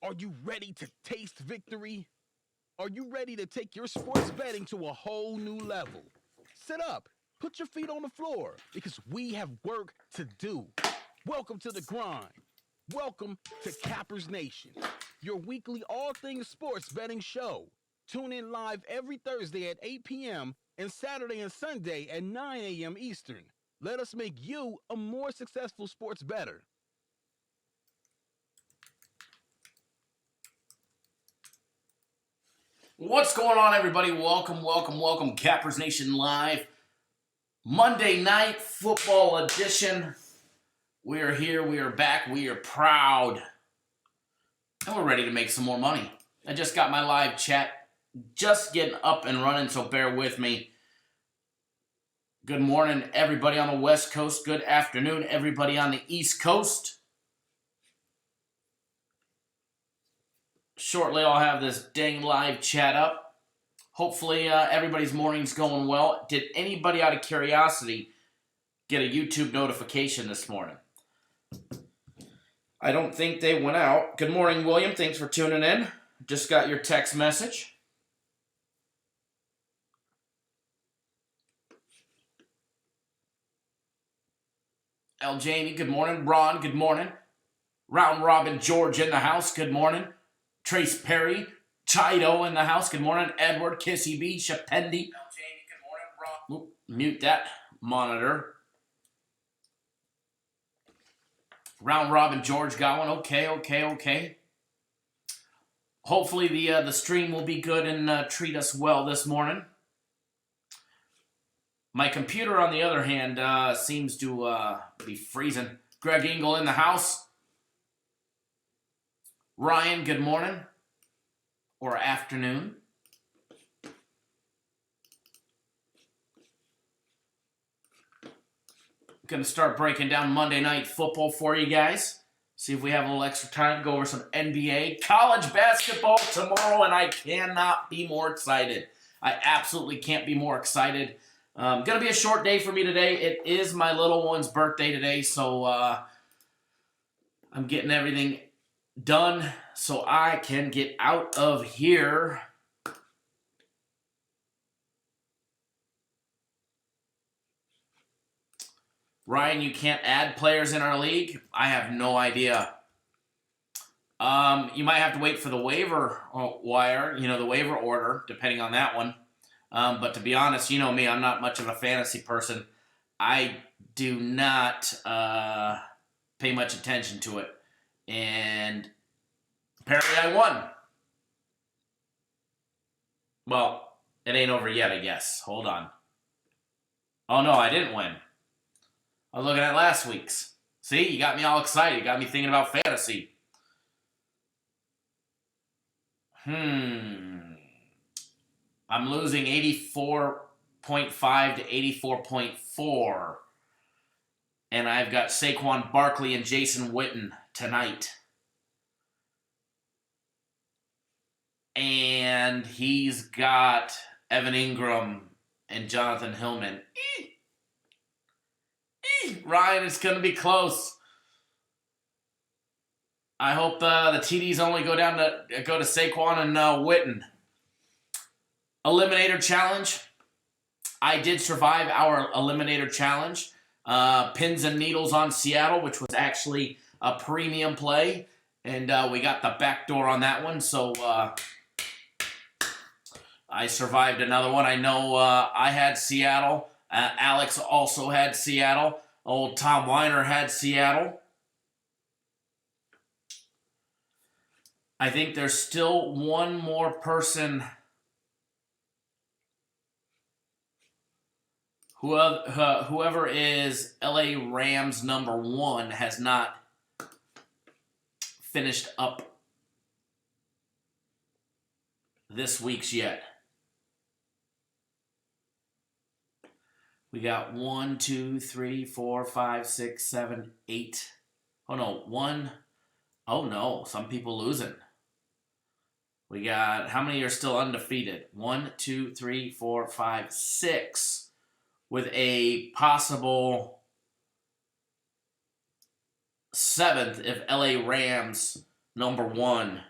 Are you ready to taste victory? Are you ready to take your sports betting to a whole new level? Sit up, put your feet on the floor, because we have work to do. Welcome to the grind. Welcome to Cappers Nation, your weekly all things sports betting show. Tune in live every Thursday at 8 p.m. and Saturday and Sunday at 9 a.m. Eastern. Let us make you a more successful sports bettor. What's going on, everybody? Welcome. Cappers Nation Live. Monday night football edition. We are here. We are back. We are proud. And we're ready to make some more money. I just got my live chat just getting up and running, so bear with me. Good morning, everybody on the West Coast. Good afternoon, everybody on the East Coast. Shortly, I'll have this dang live chat up. Hopefully, everybody's morning's going well. Did anybody, out of curiosity, get a YouTube notification this morning? I don't think they went out. Good morning, William. Thanks for tuning in. Just got your text message. L. Jamie, good morning. Ron, good morning. Round Robin George in the house, good morning. Trace Perry, Chido in the house, good morning. Edward, Kissy B, Shapendi. L. Jamie, good morning. Ron. Oop, mute that monitor. Round Robin George got one. Okay. Hopefully the stream will be good and treat us well this morning. My computer, on the other hand, seems to be freezing. Greg Engel in the house. Ryan, good morning. Or afternoon. Going to start breaking down Monday Night Football for you guys. See if we have a little extra time to go over some NBA, college basketball tomorrow, and I cannot be more excited. I absolutely can't be more excited. Going to be a short day for me today. It is my little one's birthday today, so I'm getting everything done so I can get out of here. Ryan, you can't add players in our league? I have no idea. You might have to wait for the waiver wire, the waiver order, depending on that one. But to be honest, you know me, I'm not much of a fantasy person. I do not pay much attention to it. And apparently I won. Well, it ain't over yet, I guess. Hold on. Oh, no, I didn't win. I was looking at last week's. See, you got me all excited. You got me thinking about fantasy. I'm losing 84.5 to 84.4. And I've got Saquon Barkley and Jason Witten tonight. And he's got Evan Ingram and Jonathan Hillman. Ryan, it's going to be close. I hope the TDs only go to Saquon and Witten. Eliminator challenge. I did survive our eliminator challenge. Pins and needles on Seattle, which was actually a premium play. And we got the back door on that one. So I survived another one. I know I had Seattle. Alex also had Seattle. Old Tom Weiner had Seattle. I think there's still one more person whoever is LA Rams number 1 has not finished up this week's yet. We got 1, 2, 3, 4, 5, 6, 7, 8. Oh no, 1. Oh no, some people losing. We got, how many are still undefeated? 1, 2, 3, 4, 5, 6. With a possible 7th if LA Rams number 1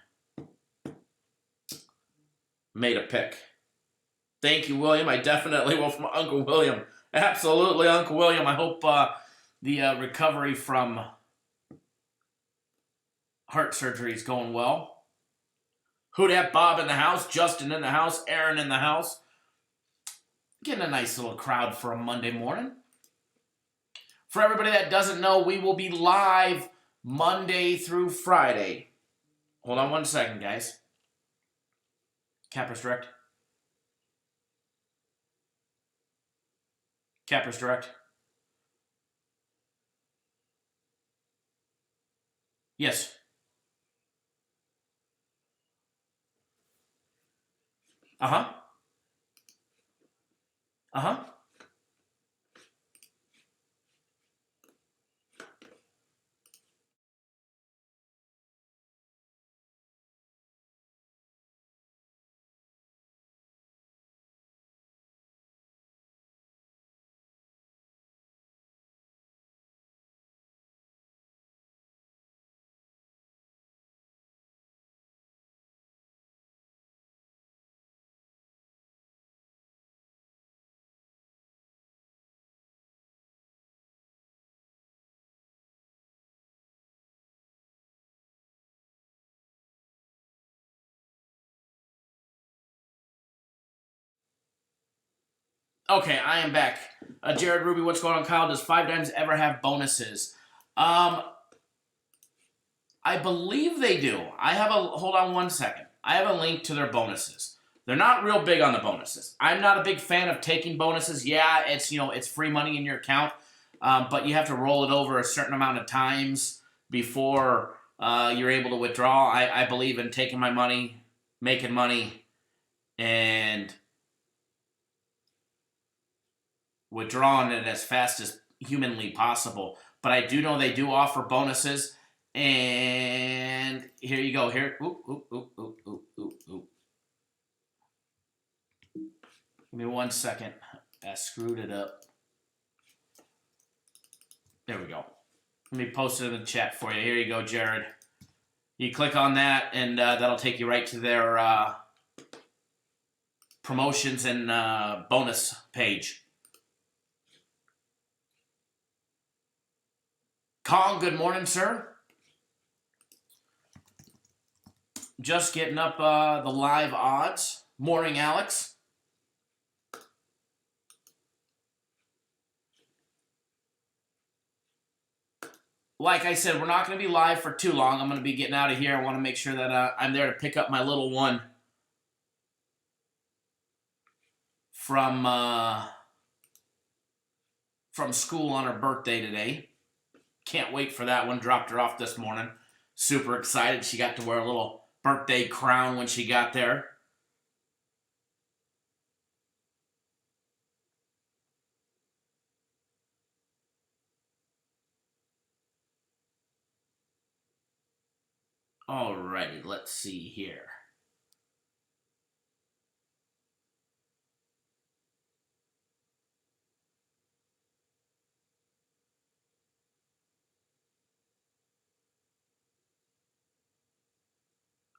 made a pick. Thank you, William. I definitely will from Uncle William. Absolutely, Uncle William. I hope the recovery from heart surgery is going well. Who dat Bob in the house, Justin in the house, Aaron in the house. Getting a nice little crowd for a Monday morning. For everybody that doesn't know, we will be live Monday through Friday. Hold on one second, guys. Cappers Direct. Cappers Direct. Yes. Uh-huh. Uh-huh. Okay, I am back. Jared Ruby, what's going on, Kyle? Does 5 dimes ever have bonuses? I believe they do. Hold on one second. I have a link to their bonuses. They're not real big on the bonuses. I'm not a big fan of taking bonuses. Yeah, it's free money in your account, but you have to roll it over a certain amount of times before you're able to withdraw. I believe in taking my money, making money, and withdrawing it as fast as humanly possible. But I do know they do offer bonuses. And here you go. Here. Oop. Give me 1 second. I screwed it up. There we go. Let me post it in the chat for you. Here you go, Jared. You click on that, and that'll take you right to their promotions and bonus page. Kong, good morning, sir. Just getting up the live odds. Morning, Alex. Like I said, we're not going to be live for too long. I'm going to be getting out of here. I want to make sure that I'm there to pick up my little one from school on her birthday today. Can't wait for that one. Dropped her off this morning. Super excited. She got to wear a little birthday crown when she got there. Alrighty, let's see here.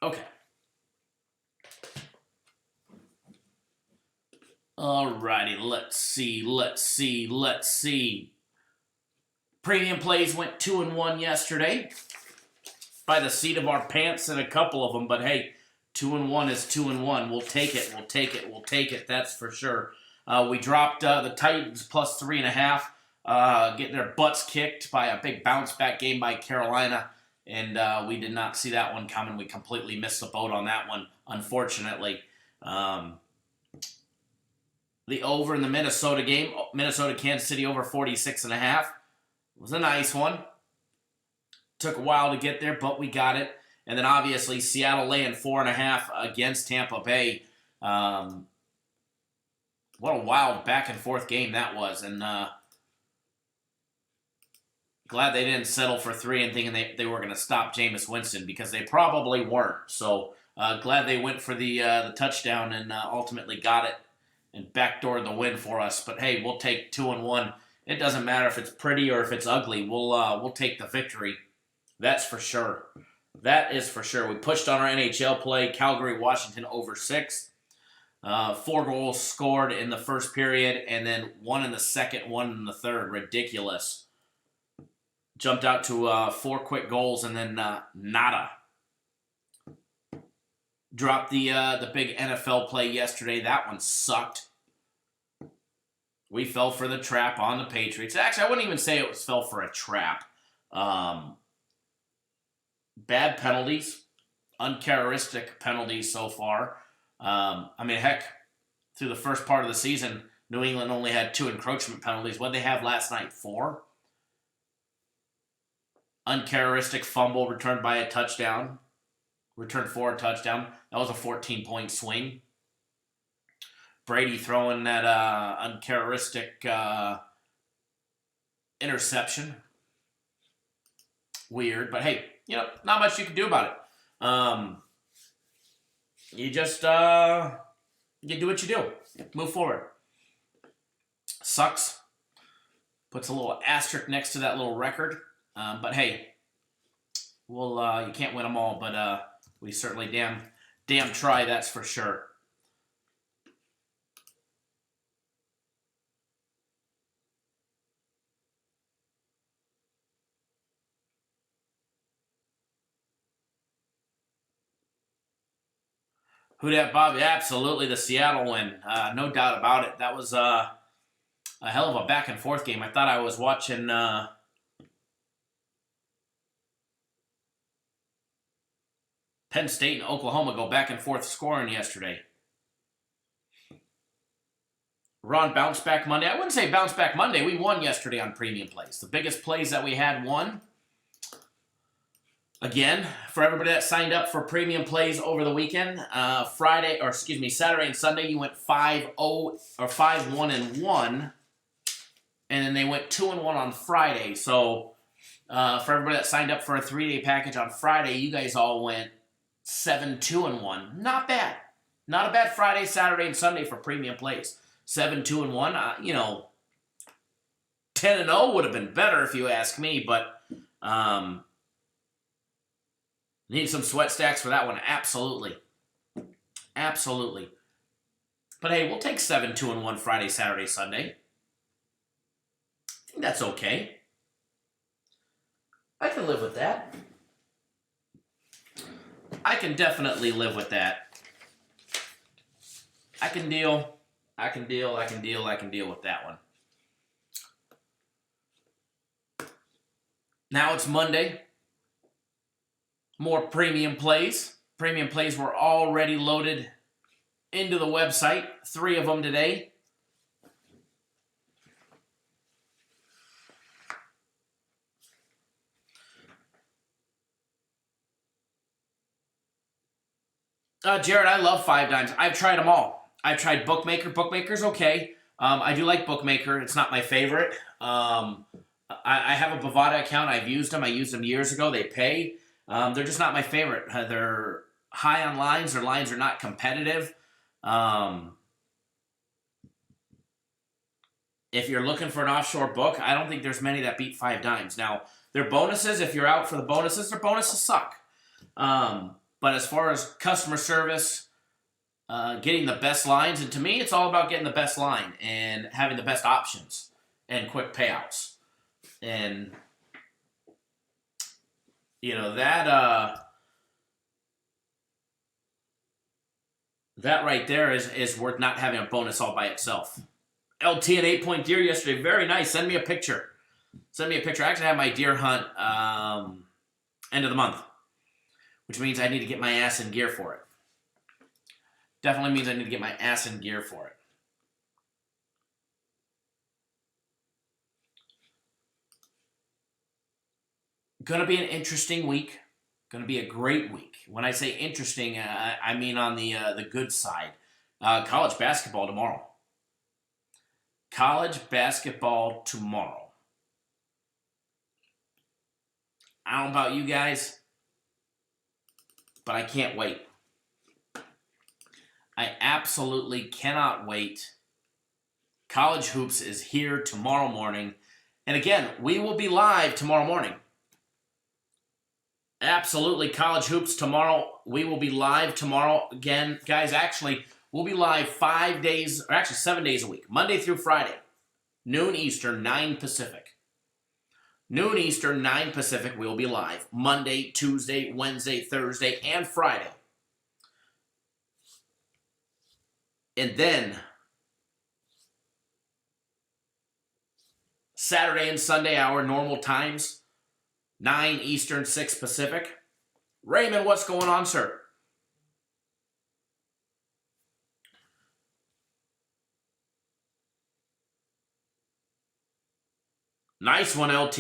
Okay. Alrighty, let's see. Premium plays went 2-1 yesterday. By the seat of our pants in a couple of them, but hey, 2-1 is 2-1. We'll take it. That's for sure. We dropped the Titans plus 3.5, getting their butts kicked by a big bounce back game by Carolina, and we did not see that one coming. We completely missed the boat on that one, unfortunately. The over in the Minnesota game, Minnesota-Kansas City over 46.5, was a nice one. Took a while to get there, but we got it. And then obviously Seattle laying 4.5 against Tampa Bay. What a wild back and forth game that was. And glad they didn't settle for 3 and thinking they were going to stop Jameis Winston, because they probably weren't. So glad they went for the touchdown and ultimately got it and backdoored the win for us. But hey, we'll take 2-1. It doesn't matter if it's pretty or if it's ugly. We'll take the victory. That's for sure. That is for sure. We pushed on our NHL play. Calgary, Washington over 6. 4 goals scored in the first period, and then 1 in the second, 1 in the third. Ridiculous. Jumped out to 4 quick goals, and then nada. Dropped the big NFL play yesterday. That one sucked. We fell for the trap on the Patriots. Actually, I wouldn't even say it fell for a trap. Bad penalties. Uncharacteristic penalties so far. Heck, through the first part of the season, New England only had 2 encroachment penalties. What did they have last night? 4? Uncharacteristic fumble returned by a touchdown. Returned for a touchdown. That was a 14-point swing. Brady throwing that uncharacteristic interception. Weird, but hey, not much you can do about it. You just you do what you do. Move forward. Sucks. Puts a little asterisk next to that little record. But hey, you can't win them all, but we certainly damn try, that's for sure. Who dat, Bobby? Absolutely, the Seattle win. No doubt about it. That was a hell of a back-and-forth game. I thought I was watching Penn State and Oklahoma go back-and-forth scoring yesterday. Ron, bounce back Monday. I wouldn't say bounce back Monday. We won yesterday on premium plays. The biggest plays that we had won. Again, for everybody that signed up for premium plays over the weekend, Saturday and Sunday, you went 5-0 or 5-1-1, and then they went 2-1 on Friday. So, for everybody that signed up for a 3-day package on Friday, you guys all went 7-2-1. Not bad. Not a bad Friday, Saturday, and Sunday for premium plays. 7-2-1. 10-0 would have been better if you ask me, but need some sweat stacks for that one. Absolutely. Absolutely. But hey, we'll take 7-2-1 Friday, Saturday, Sunday. I think that's okay. I can live with that. I can definitely live with that. I can deal with that one. Now it's Monday. More premium plays. Premium plays were already loaded into the website. 3 of them today. Jared, I love 5 dimes. I've tried them all. I've tried Bookmaker. Bookmaker's okay. I do like Bookmaker. It's not my favorite. I have a Bovada account. I've used them. I used them years ago. They pay. They're just not my favorite. They're high on lines. Their lines are not competitive. If you're looking for an offshore book, I don't think there's many that beat 5 dimes. Now, their bonuses, if you're out for the bonuses, their bonuses suck. But as far as customer service, getting the best lines, and to me, it's all about getting the best line and having the best options and quick payouts. And that right there is worth not having a bonus all by itself. LT and 8-point deer yesterday. Very nice. Send me a picture. I actually have my deer hunt end of the month, which means I need to get my ass in gear for it. Definitely means I need to get my ass in gear for it. Going to be an interesting week. Going to be a great week. When I say interesting, I mean on the good side. College basketball tomorrow. College basketball tomorrow. I don't know about you guys, but I can't wait. I absolutely cannot wait. College Hoops is here tomorrow morning. And again, we will be live tomorrow morning. Absolutely, College Hoops tomorrow. We will be live tomorrow. Again, guys, actually, We'll be live 5 days, or actually 7 days a week, Monday through Friday, noon Eastern, 9 Pacific. Noon Eastern, 9 Pacific, we'll be live Monday, Tuesday, Wednesday, Thursday, and Friday. And then Saturday and Sunday, our normal times, 9 Eastern, 6 Pacific. Raymond, what's going on, sir? Nice one, LT.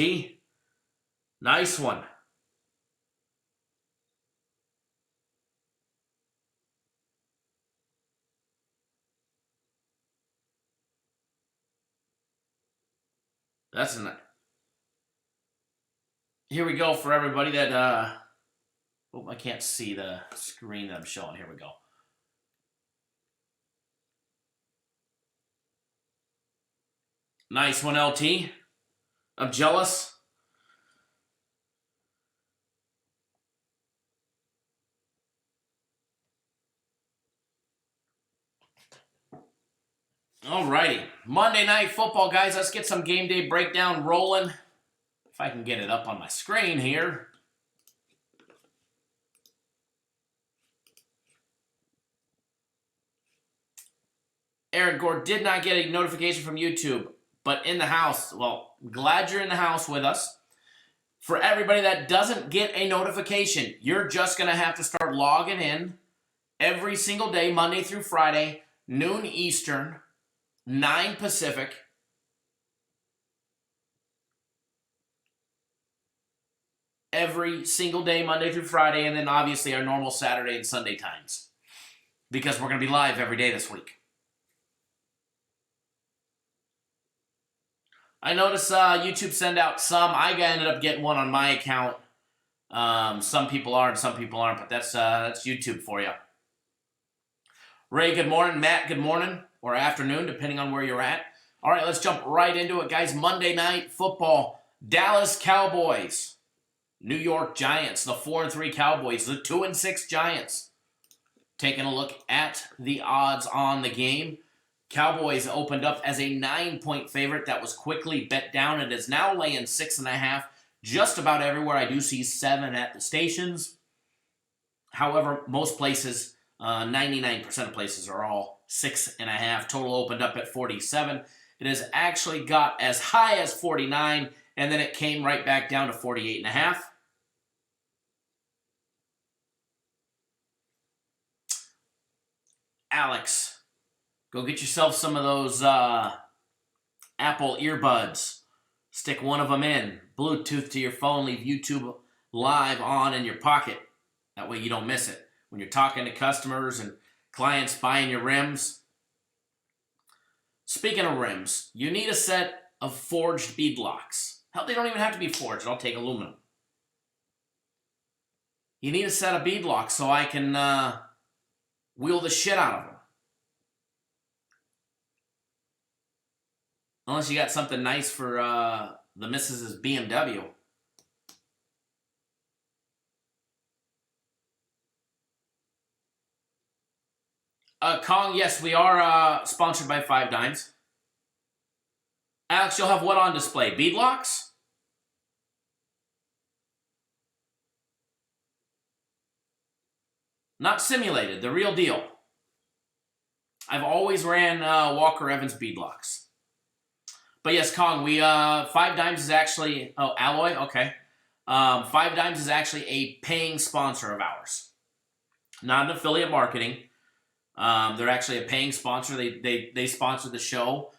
Nice one. That's a nice. Here we go for everybody that, oh, I can't see the screen that I'm showing. Here we go. Nice one, LT. I'm jealous. Alrighty. Monday Night Football, guys. Let's get some game day breakdown rolling. If I can get it up on my screen here. Aaron Gore did not get a notification from YouTube, but in the house. Well, glad you're in the house with us. For everybody that doesn't get a notification, you're just going to have to start logging in every single day, Monday through Friday, noon Eastern, 9 Pacific. Every single day, Monday through Friday, and then obviously our normal Saturday and Sunday times. Because we're going to be live every day this week. I noticed YouTube send out some. I ended up getting one on my account. Some people are and some people aren't, but that's YouTube for you. Ray, good morning. Matt, good morning or afternoon, depending on where you're at. All right, let's jump right into it, guys. Monday Night Football. Dallas Cowboys. New York Giants. The 4-3 Cowboys. The 2-6 Giants. Taking a look at the odds on the game. Cowboys opened up as a 9-point favorite that was quickly bet down. It is now laying 6.5 just about everywhere. I do see 7 at the stations. However, most places, 99% of places are all 6.5. Total opened up at 47. It has actually got as high as 49, and then it came right back down to 48.5. Alex, go get yourself some of those Apple earbuds. Stick one of them in. Bluetooth to your phone. Leave YouTube live on in your pocket. That way you don't miss it. When you're talking to customers and clients buying your rims. Speaking of rims, you need a set of forged bead locks. Hell, they don't even have to be forged. I'll take aluminum. You need a set of bead locks so I can wheel the shit out of them. Unless you got something nice for the missus's BMW. Kong, yes, we are sponsored by 5 Dimes. Alex, you'll have what on display? Bead locks? Not simulated, the real deal. I've always ran Walker Evans bead locks. But yes, Kong, we 5 Dimes is actually alloy. Okay, 5 Dimes is actually a paying sponsor of ours, not an affiliate marketing. They're actually a paying sponsor. They sponsor the show.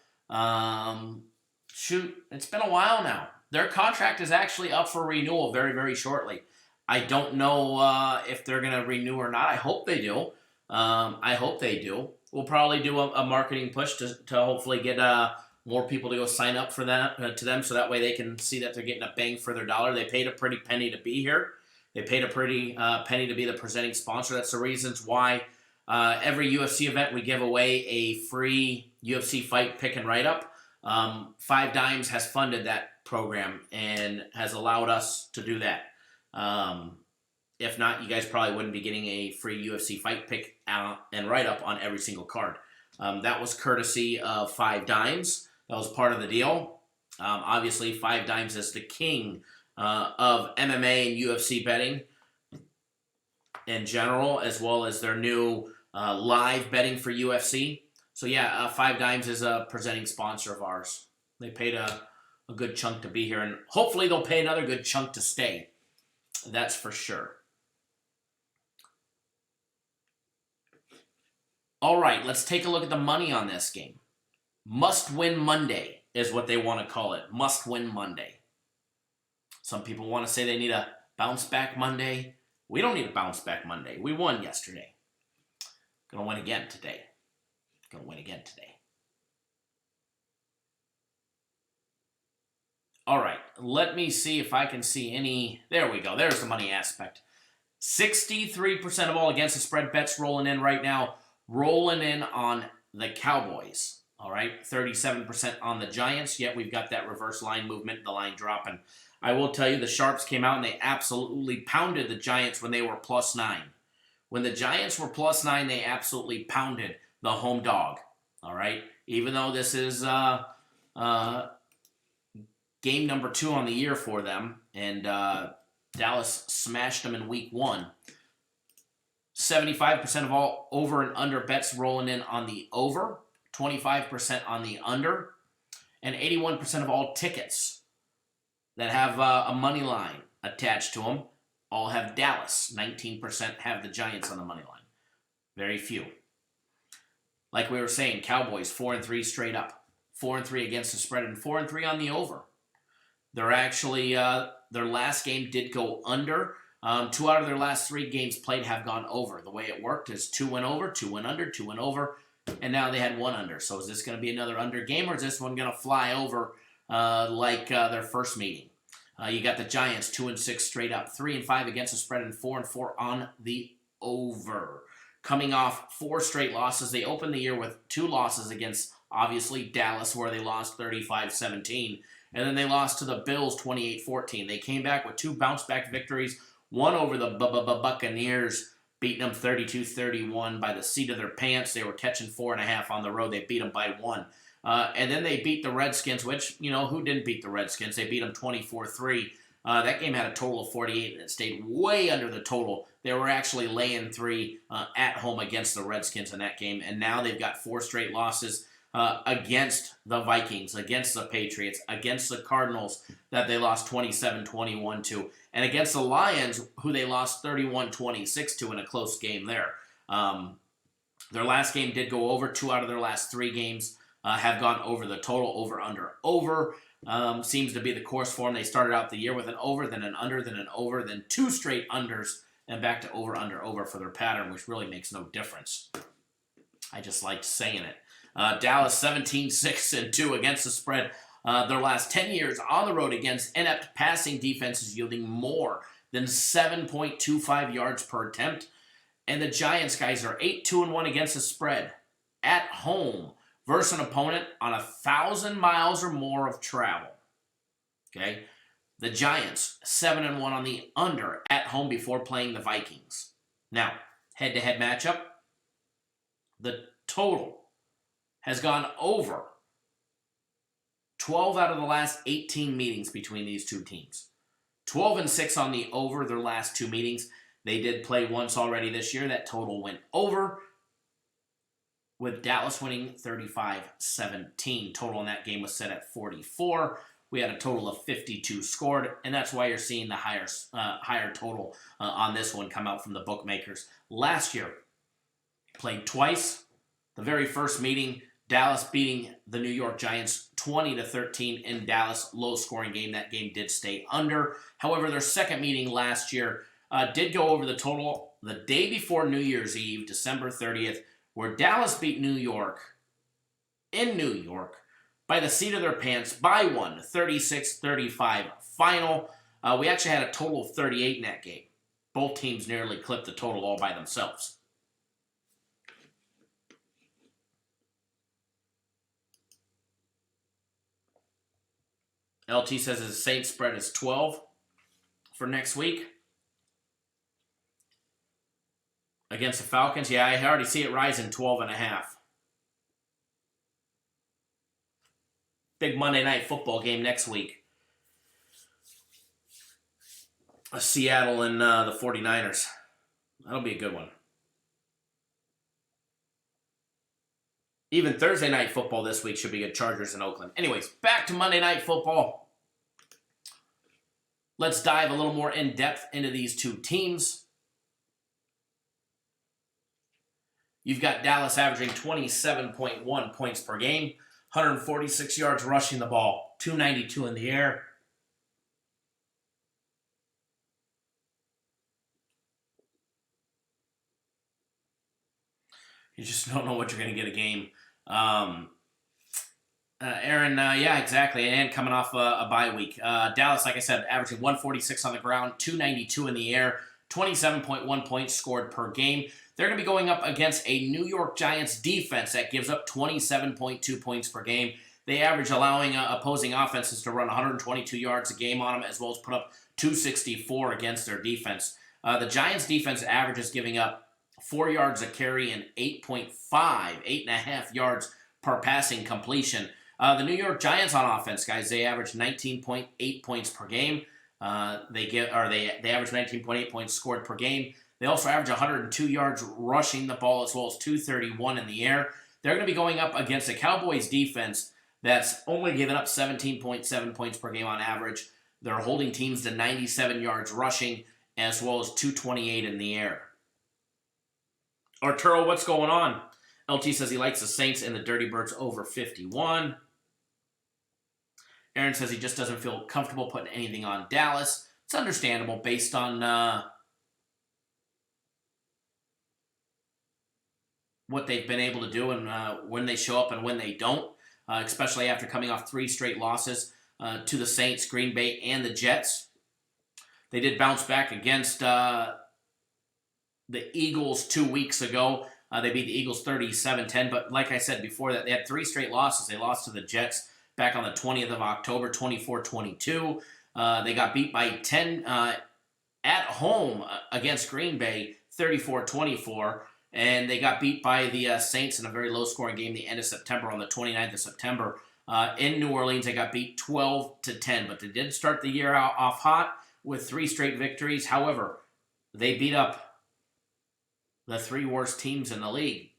Shoot, it's been a while now. Their contract is actually up for renewal very, very shortly. I don't know if they're gonna renew or not. I hope they do. I hope they do. We'll probably do a marketing push to hopefully get more people to go sign up for that to them, so that way they can see that they're getting a bang for their dollar. They paid a pretty penny to be here. They paid a pretty penny to be the presenting sponsor. That's the reasons why every UFC event we give away a free UFC fight pick and write up. 5 Dimes has funded that program and has allowed us to do that. If not, you guys probably wouldn't be getting a free UFC fight pick and write-up on every single card. That was courtesy of 5 Dimes. That was part of the deal. Obviously, 5 Dimes is the king of MMA and UFC betting in general, as well as their new live betting for UFC. So yeah, 5 Dimes is a presenting sponsor of ours. They paid a good chunk to be here, and hopefully they'll pay another good chunk to stay. That's for sure. All right, let's take a look at the money on this game. Must-win Monday is what they want to call it. Must-win Monday. Some people want to say they need a bounce-back Monday. We don't need a bounce-back Monday. We won yesterday. Gonna win again today. All right, let me see if I can see any. There we go. There's the money aspect. 63% of all against the spread bets rolling in right now. Rolling in on the Cowboys. All right, 37% on the Giants, yet we've got that reverse line movement, the line dropping. I will tell you, the Sharps came out and they absolutely pounded the Giants when they were +9. When the Giants were +9, they absolutely pounded the home dog. All right, even though this is game number 2 on the year for them, and Dallas smashed them in week 1. 75% of all over and under bets rolling in on the over, 25% on the under, and 81% of all tickets that have a money line attached to them all have Dallas. 19% have the Giants on the money line. Very few. Like we were saying, Cowboys 4-3 straight up, 4-3 against the spread, and 4-3 on the over. They're actually their last game did go under. 2 out of their last 3 games played have gone over. The way it worked is 2 went over, 2 went under, 2 went over, and now they had 1 under. So is this going to be another under game, or is this one going to fly over like their first meeting? You got the Giants 2-6 straight up, 3-5 against the spread, and 4-4 on the over. Coming off 4 straight losses, they opened the year with 2 losses against, obviously, Dallas, where they lost 35-17, and then they lost to the Bills 28-14. They came back with 2 bounce-back victories, one over the Buccaneers, beating them 32-31 by the seat of their pants. They were catching 4.5 on the road. They beat them by 1. And then they beat the Redskins, which, who didn't beat the Redskins? They beat them 24-3. That game had a total of 48, and it stayed way under the total. They were actually laying 3 at home against the Redskins in that game, and now they've got 4 straight losses against the Vikings, against the Patriots, against the Cardinals that they lost 27-21 to, and against the Lions, who they lost 31-26 to in a close game there. Their last game did go over. 2 out of their last 3 games have gone over the total, over, under, over. Seems to be the course for them. They started out the year with an over, then an under, then an over, then 2 straight unders, and back to over, under, over for their pattern, which really makes no difference. I just liked saying it. Dallas 17-6-2 against the spread. Their last 10 years on the road against inept passing defenses, yielding more than 7.25 yards per attempt. And the Giants guys are 8-2-1 against the spread at home versus an opponent on 1,000 miles or more of travel. Okay, the Giants 7-1 on the under at home before playing the Vikings. Now, head-to-head matchup, the total has gone over 12 out of the last 18 meetings between these 2 teams. 12-6 on the over their last 2 meetings. They did play once already this year. That total went over, with Dallas winning 35-17. Total in that game was set at 44. We had a total of 52 scored, and that's why you're seeing the higher total on this one come out from the bookmakers. Last year, played twice. The very first meeting, Dallas beating the New York Giants 20-13 in Dallas, low-scoring game. That game did stay under. However, their second meeting last year did go over the total the day before New Year's Eve, December 30th, where Dallas beat New York in New York by the seat of their pants by 1, 36-35 final. We actually had a total of 38 in that game. Both teams nearly clipped the total all by themselves. LT says his Saints spread is 12 for next week. against the Falcons. Yeah, I already see it rising 12.5. Big Monday Night Football game next week. Seattle and the 49ers. That'll be a good one. Even Thursday Night Football this week should be good. Chargers in Oakland. Anyways, back to Monday Night Football. Let's dive a little more in depth into these two teams. You've got Dallas averaging 27.1 points per game, 146 yards rushing the ball, 292 in the air. You just don't know what you're going to get a game. Aaron, yeah, exactly. And coming off a bye week. Dallas, like I said, averaging 146 on the ground, 292 in the air, 27.1 points scored per game. They're going to be going up against a New York Giants defense that gives up 27.2 points per game. They average allowing opposing offenses to run 122 yards a game on them, as well as put up 264 against their defense. The Giants defense averages giving up 4 yards a carry and 8.5 yards per passing completion. The New York Giants on offense, guys, they average 19.8 points per game. They average 19.8 points scored per game. They also average 102 yards rushing the ball, as well as 231 in the air. They're going to be going up against a Cowboys defense that's only given up 17.7 points per game on average. They're holding teams to 97 yards rushing, as well as 228 in the air. Arturo, what's going on? LT says he likes the Saints and the Dirty Birds over 51. Aaron says he just doesn't feel comfortable putting anything on Dallas. It's understandable based on what they've been able to do and when they show up and when they don't, especially after coming off 3 straight losses to the Saints, Green Bay, and the Jets. They did bounce back against the Eagles 2 weeks ago. They beat the Eagles 37-10, but like I said before that, they had 3 straight losses. They lost to the Jets back on the 20th of October, 24-22. They got beat by 10 at home against Green Bay, 34-24. And they got beat by the Saints in a very low-scoring game the end of September, on the 29th of September. In New Orleans, they got beat 12-10, but they did start the year off hot with 3 straight victories. However, they beat up the 3 worst teams in the league.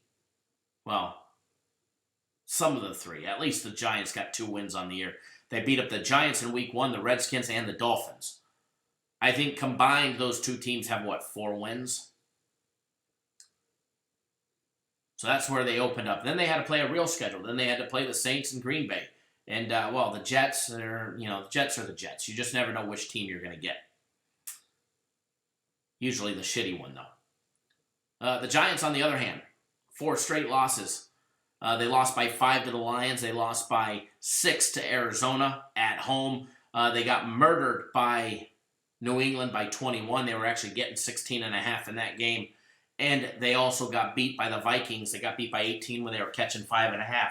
Well, some of the 3. At least the Giants got 2 wins on the year. They beat up the Giants in week 1, the Redskins, and the Dolphins. I think combined, those 2 teams have, 4 wins? So that's where they opened up. Then they had to play a real schedule. Then they had to play the Saints and Green Bay. And, the Jets are, the Jets are the Jets. You just never know which team you're going to get. Usually the shitty one, though. The Giants, on the other hand, 4 straight losses. They lost by 5 to the Lions. They lost by 6 to Arizona at home. They got murdered by New England by 21. They were actually getting 16.5 in that game. And they also got beat by the Vikings. They got beat by 18 when they were catching 5.5.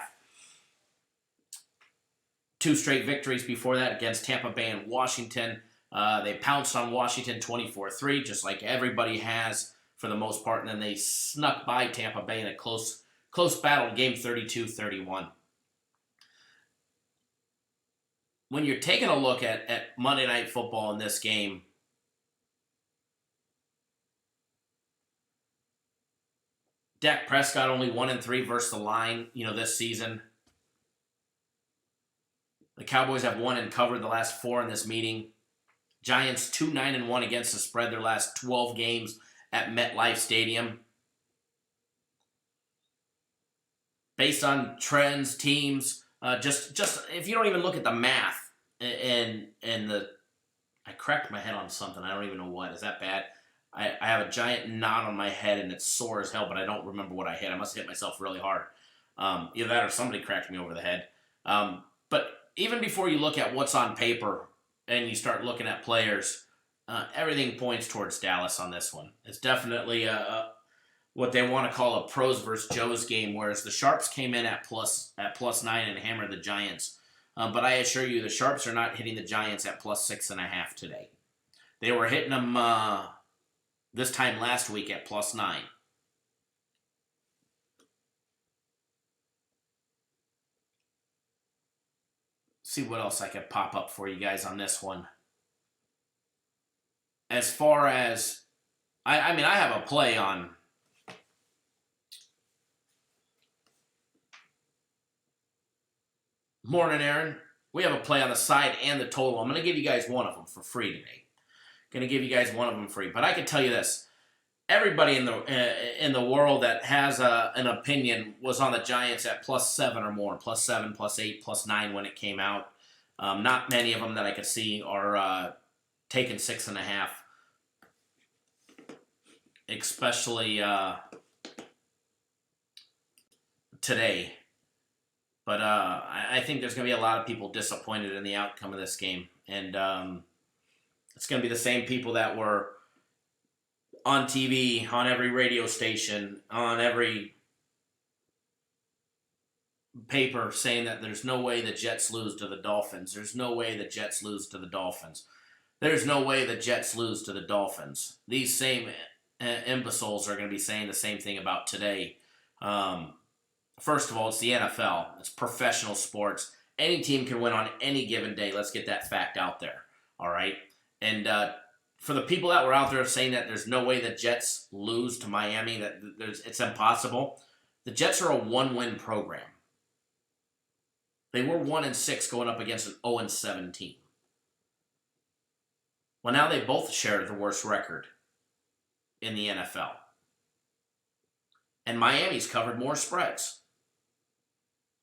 2 straight victories before that against Tampa Bay and Washington. They pounced on Washington 24-3, just like everybody has for the most part. And then they snuck by Tampa Bay in a close battle game, 32-31. When you're taking a look at Monday Night Football in this game, Dak Prescott only 1-3 versus the line, this season. The Cowboys have won and covered the last 4 in this meeting. Giants 2-9-1 against the spread their last 12 games at MetLife Stadium. Based on trends, teams, just if you don't even look at the math and I cracked my head on something. I don't even know what. Is that bad? I have a giant knot on my head and it's sore as hell, but I don't remember what I hit. I must have hit myself really hard. Either that or somebody cracked me over the head. But even before you look at what's on paper and you start looking at players, everything points towards Dallas on this one. It's definitely what they want to call a pros versus Joes game, whereas the Sharps came in at plus 9 and hammered the Giants. But I assure you, the Sharps are not hitting the Giants at plus 6.5 today. They were hitting them this time last week at plus 9. see what else I could pop up for you guys on this one. As far as, I mean, I have a play on morning, Aaron. We have a play on the side and the total. I'm going to give you guys one of them for free today. Going to give you guys one of them free. But I can tell you this. Everybody in the world that has an opinion was on the Giants at +7 or more. +7, +8, +9 when it came out. Not many of them that I could see are taking 6.5. Especially today. But I think there's going to be a lot of people disappointed in the outcome of this game. And it's going to be the same people that were on TV, on every radio station, on every paper saying that there's no way the Jets lose to the Dolphins. There's no way the Jets lose to the Dolphins. There's no way the Jets lose to the Dolphins. These same imbeciles are going to be saying the same thing about today. First of all, it's the NFL. It's professional sports. Any team can win on any given day. Let's get that fact out there. All right? And for the people that were out there saying that there's no way the Jets lose to Miami, that it's impossible, the Jets are a one-win program. They were 1-6 going up against an 0-7 team. Well, now they both share the worst record in the NFL. And Miami's covered more spreads.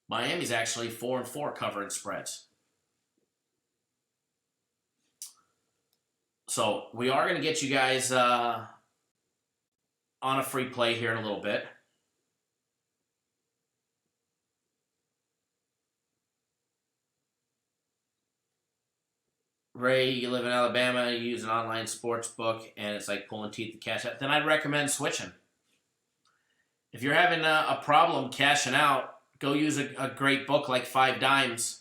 Miami's actually 4-4 covering spreads. So we are going to get you guys on a free play here in a little bit. Ray, you live in Alabama, you use an online sports book, and it's like pulling teeth to cash out. Then I'd recommend switching. If you're having a problem cashing out, go use a great book like 5 Dimes.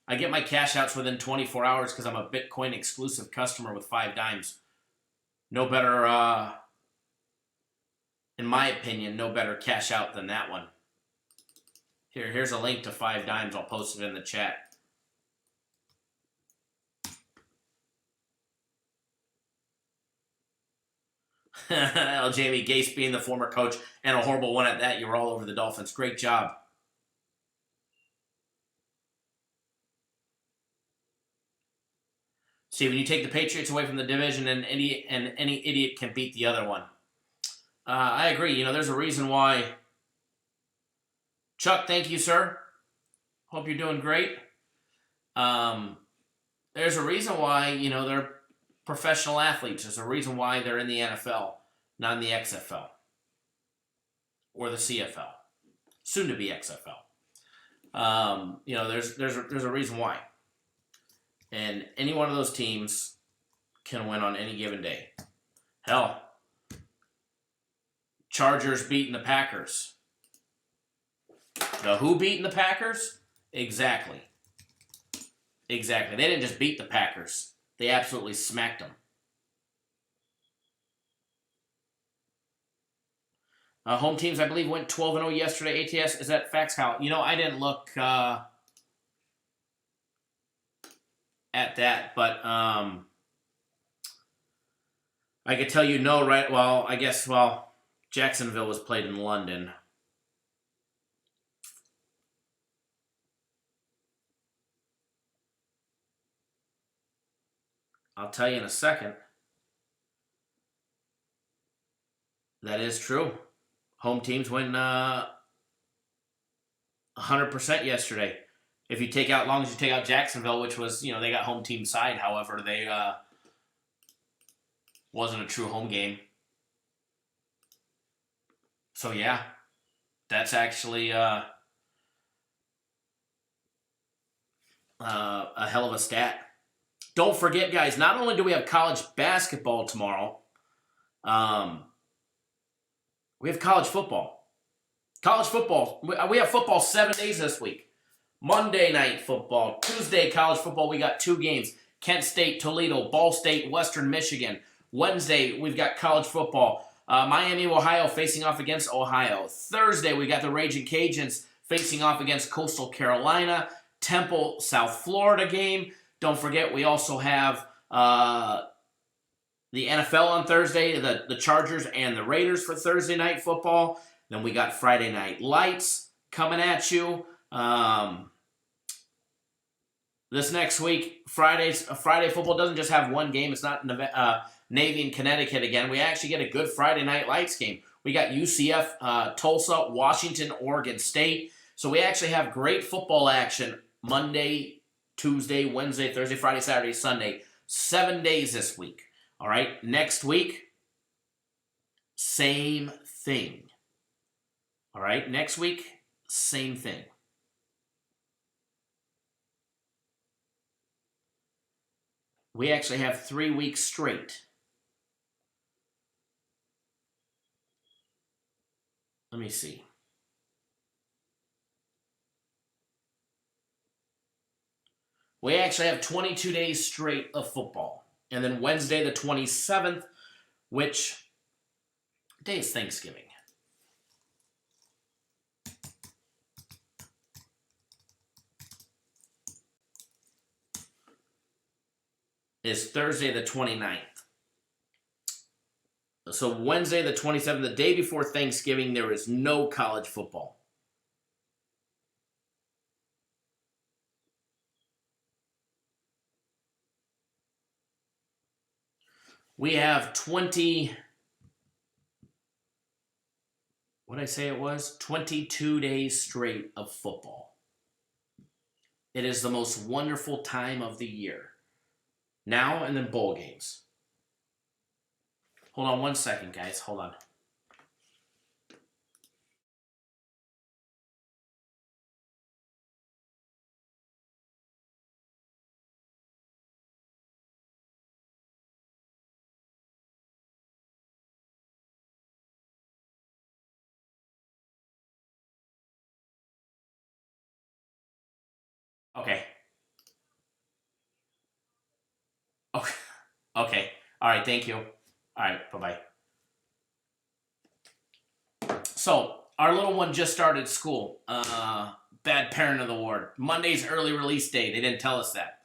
I get my cash outs within 24 hours because I'm a Bitcoin exclusive customer with 5 Dimes. No better, in my opinion, no better cash out than that one. Here's a link to 5 Dimes. I'll post it in the chat. Jamie Gase being the former coach and a horrible one at that. You were all over the Dolphins. Great job. See, when you take the Patriots away from the division, and any idiot can beat the other one. I agree. You know, there's a reason why. Chuck, thank you, sir. Hope you're doing great. There's a reason why, you know, they're professional athletes. There's a reason why they're in the NFL, not in the XFL or the CFL, soon to be XFL. You know, there's a reason why. And any one of those teams can win on any given day. Hell, Chargers beating the Packers. The who beating the Packers? Exactly. Exactly. They didn't just beat the Packers. They absolutely smacked them. Home teams, I believe, went 12-0 yesterday. ATS, is that facts, Kyle? You know, I didn't look at that, but I could tell you no, right? Well, I guess, Jacksonville was played in London. I'll tell you in a second. That is true. Home teams win 100% yesterday. If you take out, as long as you take out Jacksonville, which was, you know, they got home team side. However, they wasn't a true home game. So yeah, that's actually a hell of a stat. Don't forget, guys, not only do we have college basketball tomorrow, we have college football. College football. We have football 7 days this week. Monday night football. Tuesday, college football. We got 2 games. Kent State, Toledo, Ball State, Western Michigan. Wednesday, we've got college football. Miami, Ohio facing off against Ohio. Thursday, we got the Raging Cajuns facing off against Coastal Carolina. Temple, South Florida game. Don't forget, we also have the NFL on Thursday, the Chargers and the Raiders for Thursday night football. Then we got Friday Night Lights coming at you. This next week, Friday football doesn't just have one game. It's not Navy and Connecticut again. We actually get a good Friday Night Lights game. We got UCF, Tulsa, Washington, Oregon State. So we actually have great football action Monday, Tuesday, Wednesday, Thursday, Friday, Saturday, Sunday. 7 days this week. All right, next week, same thing. All right, next week, same thing. We actually have 3 weeks straight. Let me see. We actually have 22 days straight of football. And then Wednesday the 27th, which day is Thanksgiving? Is Thursday the 29th. So Wednesday the 27th, the day before Thanksgiving, there is no college football. We have 22 days straight of football. It is the most wonderful time of the year. Now and then bowl games. Hold on 1 second, guys. Hold on. Okay. Okay. Okay. All right. Thank you. All right. Bye-bye. So, our little one just started school. Bad parent of the ward. Monday's early release day. They didn't tell us that.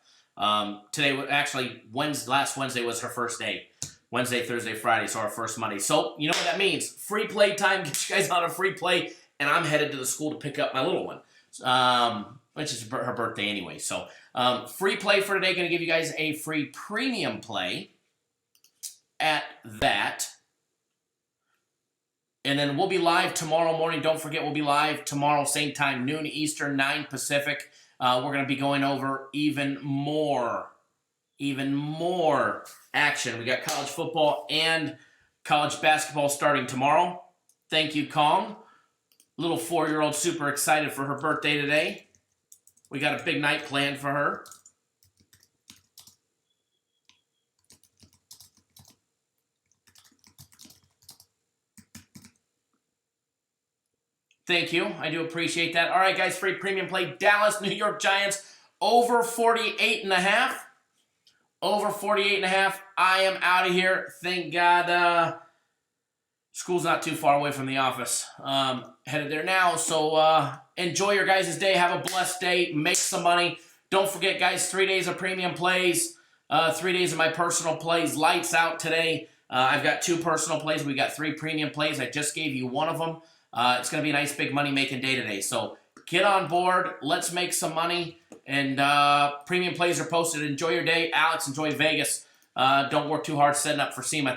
Today, actually, last Wednesday was her first day. Wednesday, Thursday, Friday, so our first Monday. So, you know what that means. Free play time. Get you guys on a free play. And I'm headed to the school to pick up my little one. Which is her birthday anyway. So, free play for today. Going to give you guys a free premium play at that. And then we'll be live tomorrow morning. Don't forget, we'll be live tomorrow, same time, noon Eastern, 9 Pacific. We're going to be going over even more action. We got college football and college basketball starting tomorrow. Thank you, Kong. Little 4-year-old super excited for her birthday today. We got a big night planned for her. Thank you. I do appreciate that. All right, guys, free premium play. Dallas, New York Giants, over 48.5. Over 48.5. I am out of here. Thank God school's not too far away from the office. Headed there now. So enjoy your guys' day. Have a blessed day. Make some money. Don't forget, guys, 3 days of premium plays. 3 days of my personal plays. Lights out today. I've got 2 personal plays. We got 3 premium plays. I just gave you one of them. It's going to be a nice big money-making day today. So get on board. Let's make some money. And premium plays are posted. Enjoy your day. Alex, enjoy Vegas. Don't work too hard setting up for SEMA.